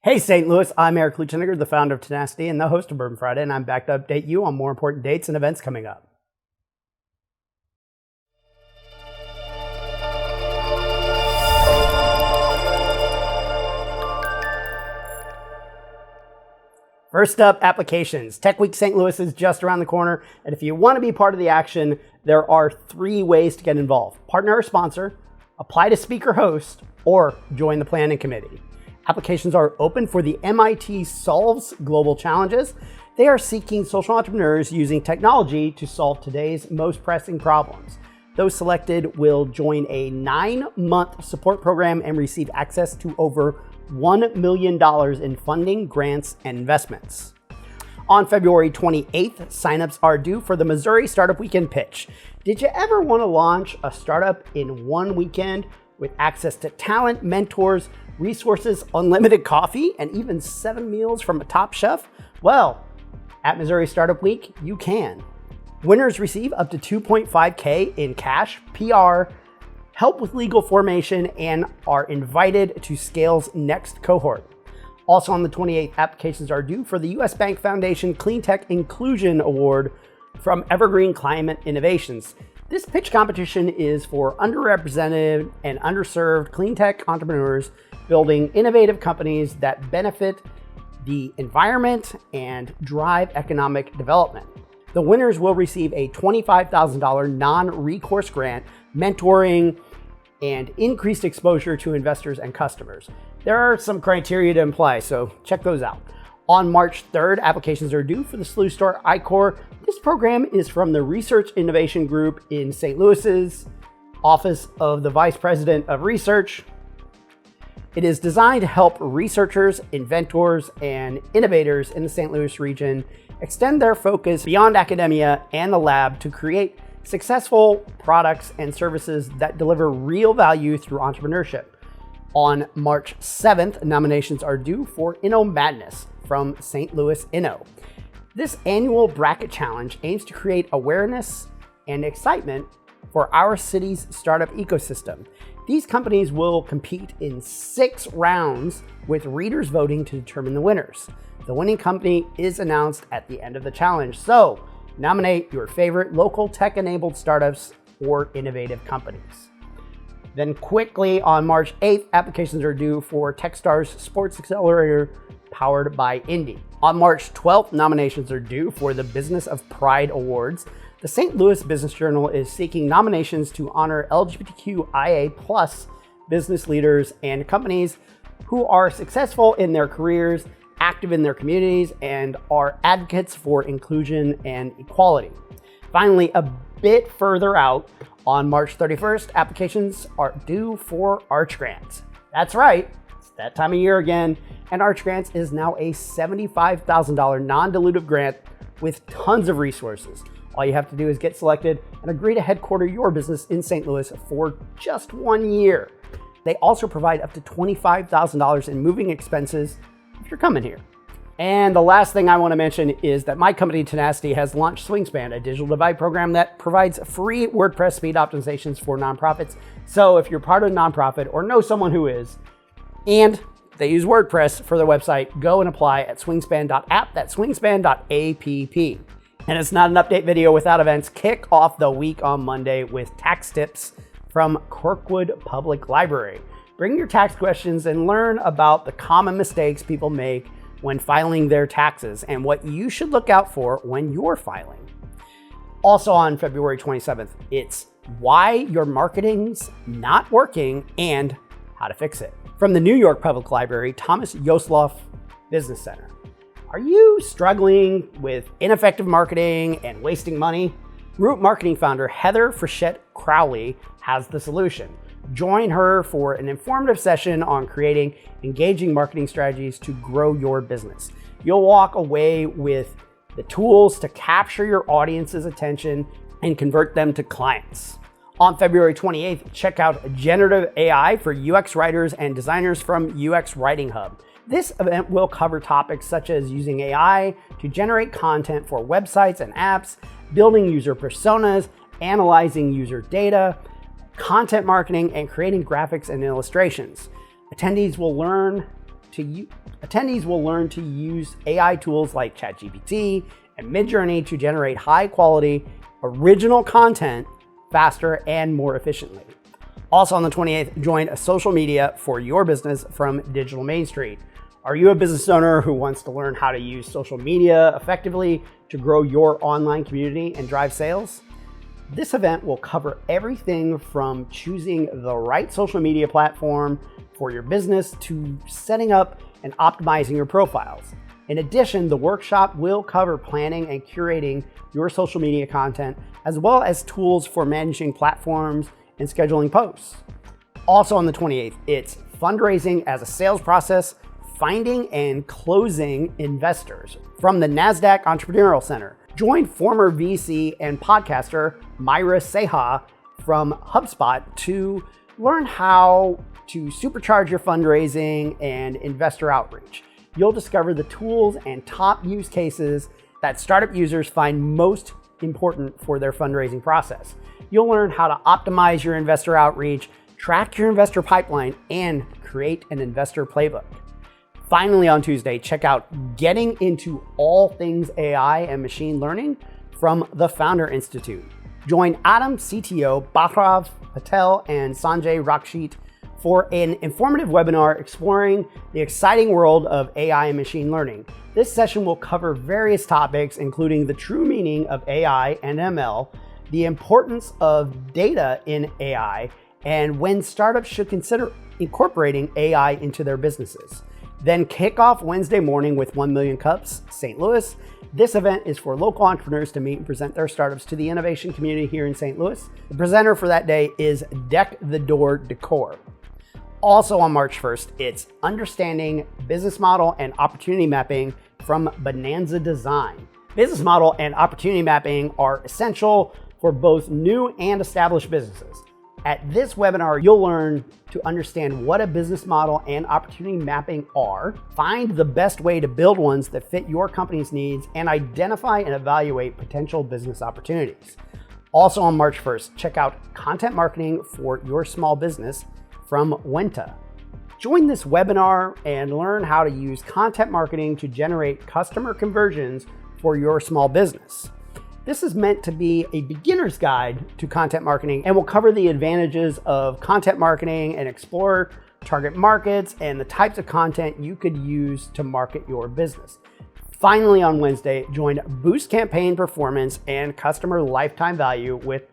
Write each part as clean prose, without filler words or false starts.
Hey St. Louis, I'm Eric Luchiniger, the founder of Tenacity and the host of Bourbon Friday, and I'm back to update you on more important dates and events coming up. First up, applications. TechWeek St. Louis is just around the corner, and if you want to be part of the action, there are 3 ways to get involved. Partner or sponsor, apply to speaker host, or join the planning committee. Applications are open for the MIT Solves Global Challenges. They are seeking social entrepreneurs using technology to solve today's most pressing problems. Those selected will join a 9-month support program and receive access to over $1 million in funding, grants, and investments. On February 28th, signups are due for the Missouri Startup Weekend Pitch. Did you ever want to launch a startup in one weekend with access to talent, mentors, resources, unlimited coffee, and even 7 meals from a top chef? Well, at Missouri Startup Week, you can. Winners receive up to $2.5K in cash, PR, help with legal formation, and are invited to Scale's next cohort. Also on the 28th, applications are due for the U.S. Bank Foundation Cleantech Inclusion Award from Evergreen Climate Innovations. This pitch competition is for underrepresented and underserved clean tech entrepreneurs building innovative companies that benefit the environment and drive economic development. The winners will receive a $25,000 non-recourse grant, mentoring, and increased exposure to investors and customers. There are some criteria to apply, so check those out. On March 3rd, applications are due for the SLUStart I-Corps. This program is from the Research Innovation Group in St. Louis's Office of the Vice President of Research. It is designed to help researchers, inventors, and innovators in the St. Louis region extend their focus beyond academia and the lab to create successful products and services that deliver real value through entrepreneurship. On March 7th, nominations are due for Inno Madness from St. Louis Inno. This annual bracket challenge aims to create awareness and excitement for our city's startup ecosystem. These companies will compete in 6 rounds with readers voting to determine the winners. The winning company is announced at the end of the challenge, so nominate your favorite local tech-enabled startups or innovative companies. Then quickly on March 8th, applications are due for Techstars Sports Accelerator powered by Indy. On March 12th, nominations are due for the Business of Pride Awards. The St. Louis Business Journal is seeking nominations to honor LGBTQIA+ business leaders and companies who are successful in their careers, active in their communities, and are advocates for inclusion and equality. Finally, a bit further out, on March 31st, applications are due for Arch Grants. That's right, it's that time of year again, and Arch Grants is now a $75,000 non-dilutive grant with tons of resources. All you have to do is get selected and agree to headquarter your business in St. Louis for just 1 year. They also provide up to $25,000 in moving expenses if you're coming here. And the last thing I want to mention is that my company Tenacity has launched SwingSpan, a digital divide program that provides free WordPress speed optimizations for nonprofits. So if you're part of a nonprofit or know someone who is, and they use WordPress for their website, go and apply at swingspan.app. That's swingspan.app. And it's not an update video without events. Kick off the week on Monday with tax tips from Kirkwood Public Library. Bring your tax questions and learn about the common mistakes people make when filing their taxes and what you should look out for when you're filing. Also on February 27th, it's why your marketing's not working and how to fix it. From the New York Public Library, Thomas Yoseloff Business Center. Are you struggling with ineffective marketing and wasting money? Root Marketing founder Heather Frechette Crowley has the solution. Join her for an informative session on creating engaging marketing strategies to grow your business. You'll walk away with the tools to capture your audience's attention and convert them to clients. On February 28th, check out Generative AI for UX writers and designers from UX Writing Hub. This event will cover topics such as using AI to generate content for websites and apps, building user personas, analyzing user data, content marketing, and creating graphics and illustrations. Attendees will learn attendees will learn to use AI tools like ChatGPT and Midjourney to generate high quality, original content faster and more efficiently. Also on the 28th, join a social media for your business from Digital Main Street. Are you a business owner who wants to learn how to use social media effectively to grow your online community and drive sales? This event will cover everything from choosing the right social media platform for your business to setting up and optimizing your profiles. In addition, the workshop will cover planning and curating your social media content, as well as tools for managing platforms and scheduling posts. Also on the 28th, it's fundraising as a sales process, finding and closing investors from the NASDAQ Entrepreneurial Center. Join former VC and podcaster Myra Seha from HubSpot to learn how to supercharge your fundraising and investor outreach. You'll discover the tools and top use cases that startup users find most important for their fundraising process. You'll learn how to optimize your investor outreach, track your investor pipeline, and create an investor playbook. Finally, on Tuesday, check out Getting Into All Things AI and Machine Learning from the Founder Institute. Join Adam, CTO, Bhairav Patel, and Sanjay Rakshit for an informative webinar exploring the exciting world of AI and machine learning. This session will cover various topics, including the true meaning of AI and ML, the importance of data in AI, and when startups should consider incorporating AI into their businesses. Then kick off Wednesday morning with 1 Million Cups, St. Louis. This event is for local entrepreneurs to meet and present their startups to the innovation community here in St. Louis. The presenter for that day is Deck the Door Decor. Also on March 1st, it's Understanding Business Model and Opportunity Mapping from Bonanza Design. Business model and opportunity mapping are essential for both new and established businesses. At this webinar, you'll learn to understand what a business model and opportunity mapping are, find the best way to build ones that fit your company's needs, and identify and evaluate potential business opportunities. Also on March 1st, check out Content Marketing for Your Small Business from Wenta. Join this webinar and learn how to use content marketing to generate customer conversions for your small business. This is meant to be a beginner's guide to content marketing and will cover the advantages of content marketing and explore target markets and the types of content you could use to market your business. Finally, on Wednesday, join Boost Campaign Performance and Customer Lifetime Value with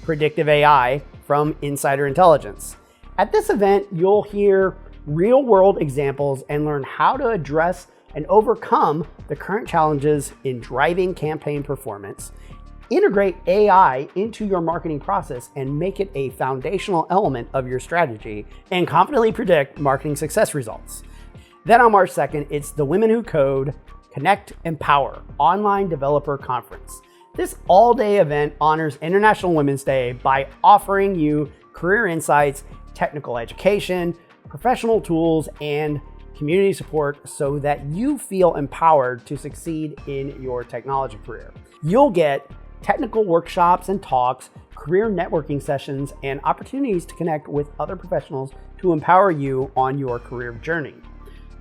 Predictive AI from Insider Intelligence. At this event, you'll hear real-world examples and learn how to address and overcome the current challenges in driving campaign performance, integrate AI into your marketing process and make it a foundational element of your strategy, and confidently predict marketing success results. Then on March 2nd, it's the Women Who Code Connect Empower Online Developer Conference. This all-day event honors International Women's Day by offering you career insights, technical education, professional tools, and community support so that you feel empowered to succeed in your technology career. You'll get technical workshops and talks, career networking sessions, and opportunities to connect with other professionals to empower you on your career journey.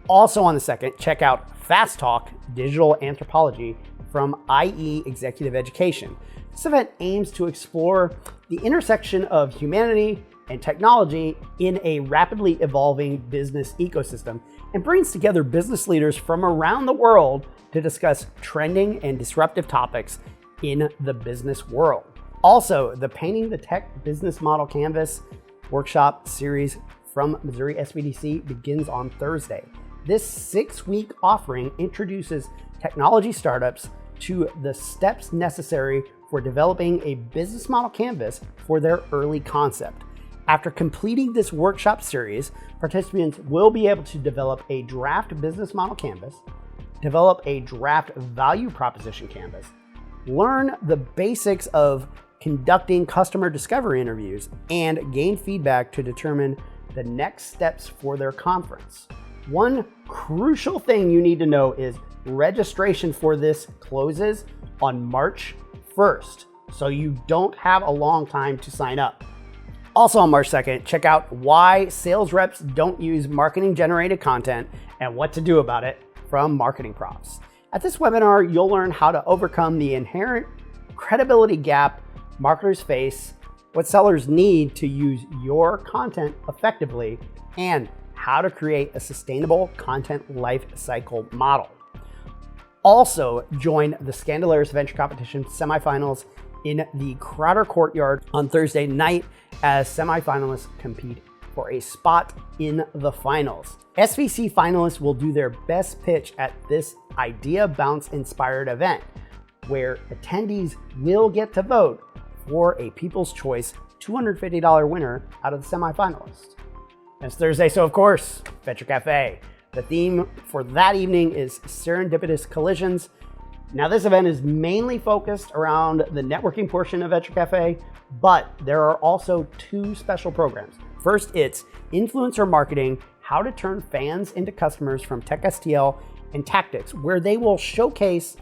Also on the 2nd, check out Fast Talk Digital Anthropology from IE Executive Education. This event aims to explore the intersection of humanity and technology in a rapidly evolving business ecosystem and brings together business leaders from around the world to discuss trending and disruptive topics in the business world. Also, the Painting the Tech Business Model Canvas workshop series from Missouri SBDC begins on Thursday. This 6-week offering introduces technology startups to the steps necessary for developing a business model canvas for their early concept. After completing this workshop series, participants will be able to develop a draft business model canvas, develop a draft value proposition canvas, learn the basics of conducting customer discovery interviews, and gain feedback to determine the next steps for their conference. One crucial thing you need to know is registration for this closes on March 1st, so you don't have a long time to sign up. Also on March 2nd, check out why sales reps don't use marketing-generated content and what to do about it from Marketing Profs. At this webinar, you'll learn how to overcome the inherent credibility gap marketers face, what sellers need to use your content effectively, and how to create a sustainable content lifecycle model. Also, join the Scandalaris Venture Competition semifinals in the Crowder Courtyard on Thursday night as semifinalists compete for a spot in the finals. SVC finalists will do their best pitch at this Idea Bounce inspired event, where attendees will get to vote for a People's Choice $250 winner out of the semifinalists. It's Thursday, so of course, Venture Cafe. The theme for that evening is serendipitous collisions. Now, this event is mainly focused around the networking portion of Venture Cafe, but there are also two special programs. First, it's influencer marketing, how to turn fans into customers from TechSTL and Tactics, where they will showcase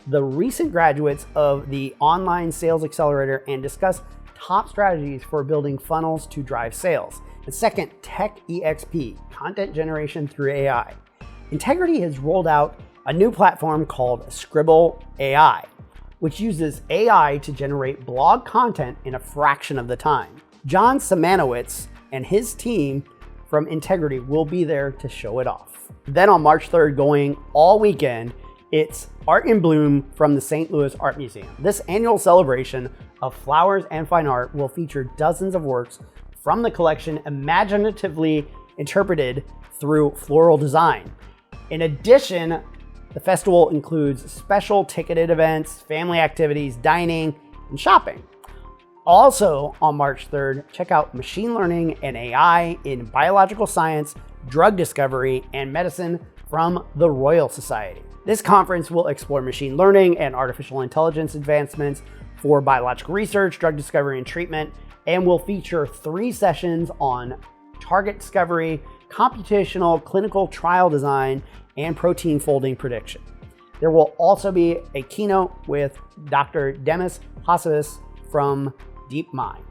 the recent graduates of the online sales accelerator and discuss top strategies for building funnels to drive sales. And second, TechEXP, content generation through AI. Integrity has rolled out a new platform called Scribble AI, which uses AI to generate blog content in a fraction of the time. John Semanowitz and his team from Integrity will be there to show it off. Then on March 3rd, going all weekend, it's Art in Bloom from the St. Louis Art Museum. This annual celebration of flowers and fine art will feature dozens of works from the collection imaginatively interpreted through floral design. In addition, the festival includes special ticketed events, family activities, dining, and shopping. Also on March 3rd, check out Machine Learning and AI in Biological Science, Drug Discovery, and Medicine from the Royal Society. This conference will explore machine learning and artificial intelligence advancements for biological research, drug discovery, and treatment, and will feature 3 sessions on target discovery, computational clinical trial design, and protein folding prediction. There will also be a keynote with Dr. Demis Hassabis from DeepMind.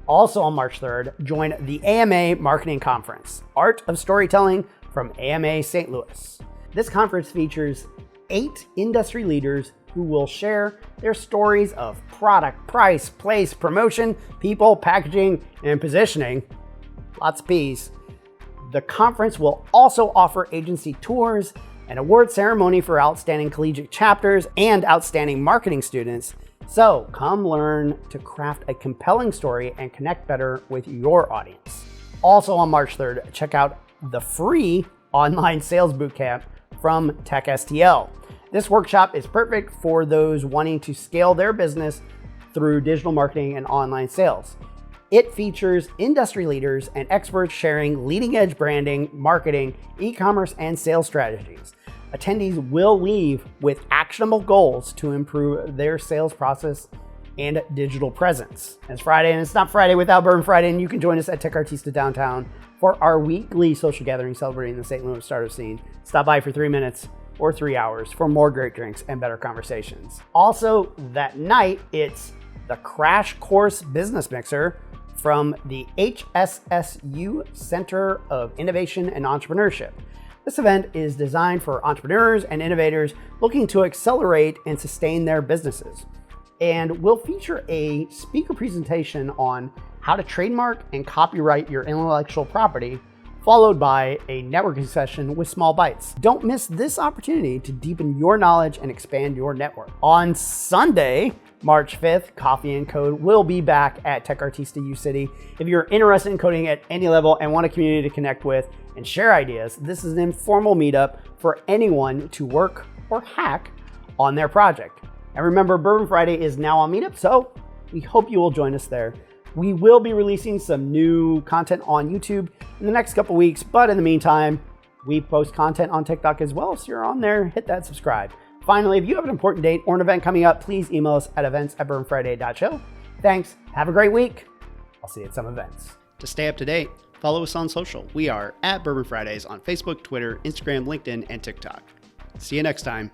Also on March 3rd, join the AMA Marketing Conference, Art of Storytelling from AMA St. Louis. This conference features 8 industry leaders who will share their stories of product, price, place, promotion, people, packaging, and positioning. Lots of P's. The conference will also offer agency tours, an award ceremony for outstanding collegiate chapters and outstanding marketing students. So come learn to craft a compelling story and connect better with your audience. Also on March 3rd, check out the free online sales bootcamp from TechSTL. This workshop is perfect for those wanting to scale their business through digital marketing and online sales. It features industry leaders and experts sharing leading-edge branding, marketing, e-commerce, and sales strategies. Attendees will leave with actionable goals to improve their sales process and digital presence. It's Friday, and it's not Friday without Bourbon Friday, and you can join us at Tech Artista Downtown for our weekly social gathering celebrating the St. Louis startup scene. Stop by for 3 minutes or 3 hours for more great drinks and better conversations. Also, that night, it's the Crash Course Business Mixer from the HSSU Center of Innovation and Entrepreneurship. This event is designed for entrepreneurs and innovators looking to accelerate and sustain their businesses, and will feature a speaker presentation on how to trademark and copyright your intellectual property, followed by a networking session with small bites. Don't miss this opportunity to deepen your knowledge and expand your network. On Sunday, March 5th, Coffee and Code will be back at Tech Artista U City. If you're interested in coding at any level and want a community to connect with and share ideas, this is an informal meetup for anyone to work or hack on their project. And remember, Bourbon Friday is now on Meetup, so we hope you will join us there. We will be releasing some new content on YouTube in the next couple weeks, but in the meantime, we post content on TikTok as well, so you're on there, hit that subscribe. Finally, if you have an important date or an event coming up, please email us at events@bourbonfriday.show. Thanks, have a great week. I'll see you at some events. To stay up to date, follow us on social. We are at Bourbon Fridays on Facebook, Twitter, Instagram, LinkedIn, and TikTok. See you next time.